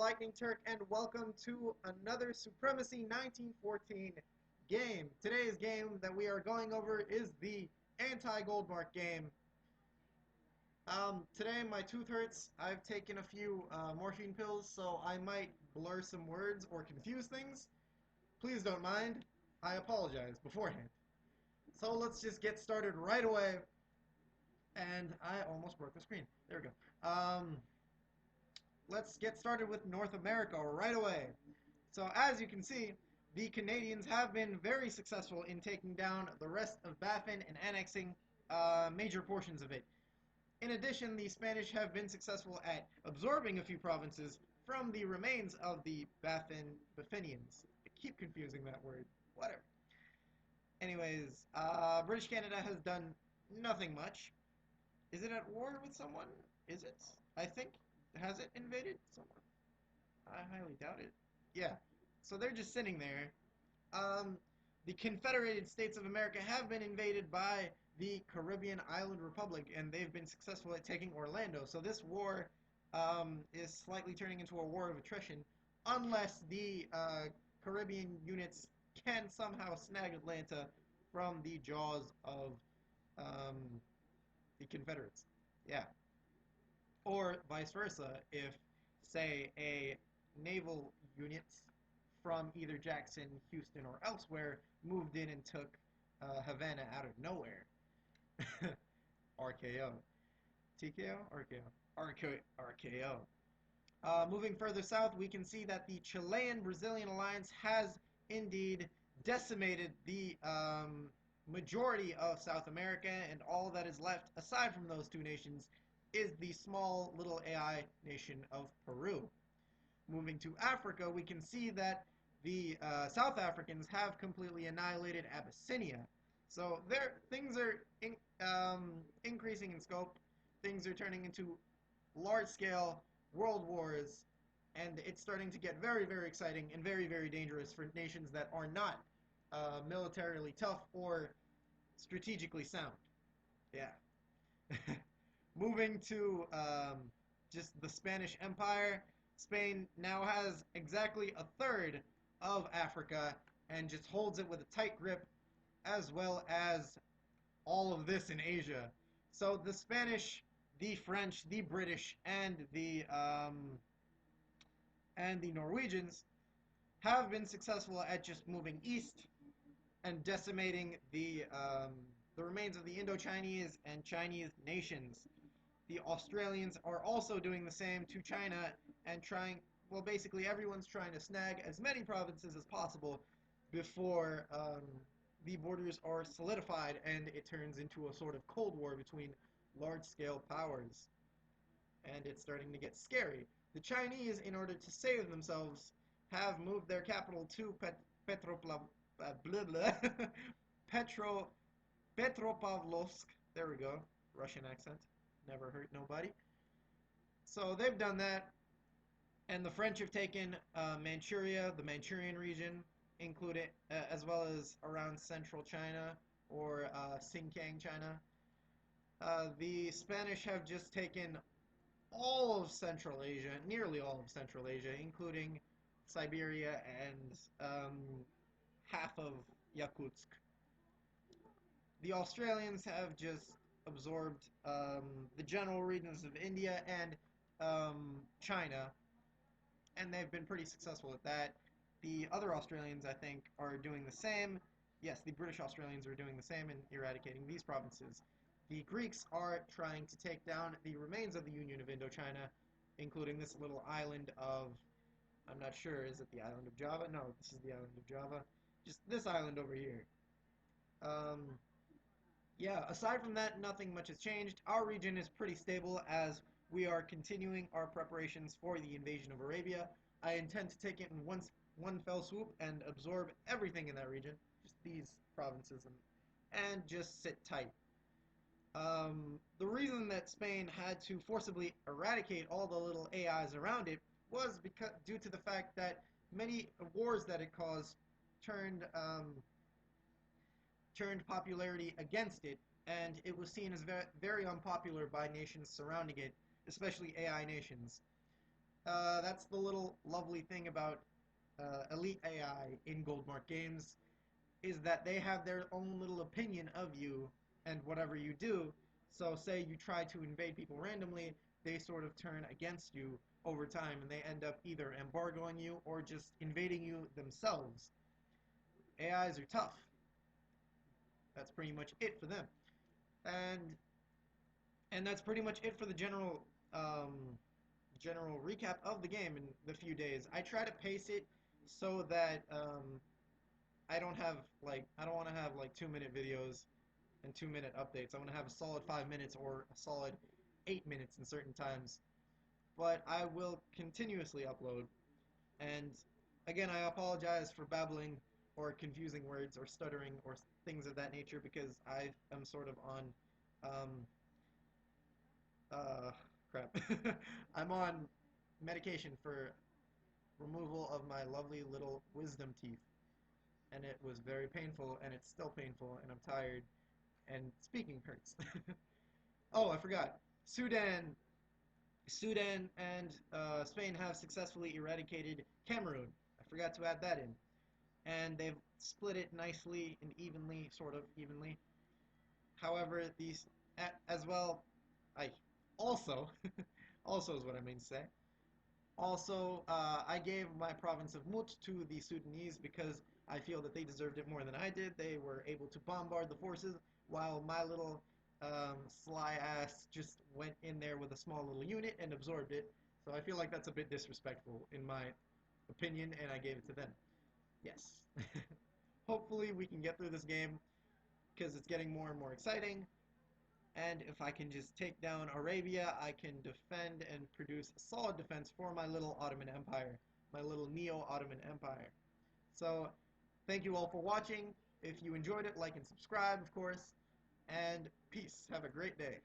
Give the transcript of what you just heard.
Lightning Turk, and welcome to another Supremacy 1914 game. Today's game that we are going over is the Anti-Goldmark game. Today my tooth hurts. I've taken a few morphine pills, so I might blur some words or confuse things. Please don't mind. I apologize beforehand. So let's just get started right away. And I almost broke the screen. There we go. Let's get started with North America right away. So as you can see, the Canadians have been very successful in taking down the rest of Baffin and annexing major portions of it. In addition, the Spanish have been successful at absorbing a few provinces from the remains of the Baffinians. I keep confusing that word. Whatever. Anyways, British Canada has done nothing much. Is it at war with someone? Is it? I think. Has it invaded someone? I highly doubt it. Yeah. So they're just sitting there. The Confederated States of America have been invaded by the Caribbean Island Republic, and they've been successful at taking Orlando. So this war is slightly turning into a war of attrition, unless the Caribbean units can somehow snag Atlanta from the jaws of the Confederates. Yeah. Or vice versa, if, say, a naval unit from either Jackson, Houston, or elsewhere moved in and took Havana out of nowhere. RKO. TKO? RKO. RKO. Moving further south, we can see that the Chilean-Brazilian alliance has indeed decimated the majority of South America, and all that is left, aside from those two nations, is the small little AI nation of Peru. Moving to Africa, we can see that the South Africans have completely annihilated Abyssinia. So things are increasing in scope. Things are turning into large-scale world wars, and it's starting to get very, very exciting and very, very dangerous for nations that are not militarily tough or strategically sound. Yeah. Moving to just the Spanish Empire, Spain now has exactly a third of Africa and just holds it with a tight grip, as well as all of this in Asia. So the Spanish, the French, the British, and the Norwegians have been successful at just moving east and decimating the remains of the Indo-Chinese and Chinese nations. The Australians are also doing the same to China and trying, well, basically everyone's trying to snag as many provinces as possible before the borders are solidified and it turns into a sort of Cold War between large-scale powers. And it's starting to get scary. The Chinese, in order to save themselves, have moved their capital to Petropavlovsk. There we go. Russian accent. Never hurt nobody. So they've done that. And the French have taken Manchuria, the Manchurian region, included, as well as around central China, or Xinjiang, China. The Spanish have just taken all of Central Asia, nearly all of Central Asia, including Siberia and half of Yakutsk. The Australians have just absorbed the general regions of India and China, and they've been pretty successful at that. The other Australians, I think, are doing the same. Yes, the British Australians are doing the same in eradicating these provinces. The Greeks are trying to take down the remains of the Union of Indochina, including this little island of, I'm not sure, is it the island of Java? No, this is the island of Java. Just this island over here. Yeah, aside from that, nothing much has changed. Our region is pretty stable as we are continuing our preparations for the invasion of Arabia. I intend to take it in one fell swoop and absorb everything in that region, just these provinces, and just sit tight. The reason that Spain had to forcibly eradicate all the little AIs around it was due to the fact that many wars that it caused turned popularity against it, and it was seen as very unpopular by nations surrounding it, especially AI nations. That's the little lovely thing about Elite AI in Goldmark games, is that they have their own little opinion of you and whatever you do. So say you try to invade people randomly, they sort of turn against you over time, and they end up either embargoing you or just invading you themselves. AIs are tough. That's pretty much it for them. And that's pretty much it for the general recap of the game in the few days. I try to pace it so that I don't want to have like 2 minute videos and 2 minute updates. I want to have a solid 5 minutes or a solid 8 minutes in certain times. But I will continuously upload. And again, I apologize for babbling or confusing words or stuttering or things of that nature, because I am sort of on um, uh, crap. I'm on medication for removal of my lovely little wisdom teeth, and it was very painful, and it's still painful, and I'm tired, and speaking hurts. Oh, I forgot. Sudan and Spain have successfully eradicated Cameroon. I forgot to add that in. And they've split it nicely and evenly, sort of evenly. However, these, as well, I also, also is what I mean to say. Also, I gave my province of Mut to the Sudanese because I feel that they deserved it more than I did. They were able to bombard the forces, while my little sly ass just went in there with a small little unit and absorbed it. So I feel like that's a bit disrespectful in my opinion, and I gave it to them. Yes. Hopefully we can get through this game, because it's getting more and more exciting. And if I can just take down Arabia, I can defend and produce a solid defense for my little Ottoman Empire, my little Neo-Ottoman Empire. So, thank you all for watching. If you enjoyed it, like and subscribe, of course. And peace. Have a great day.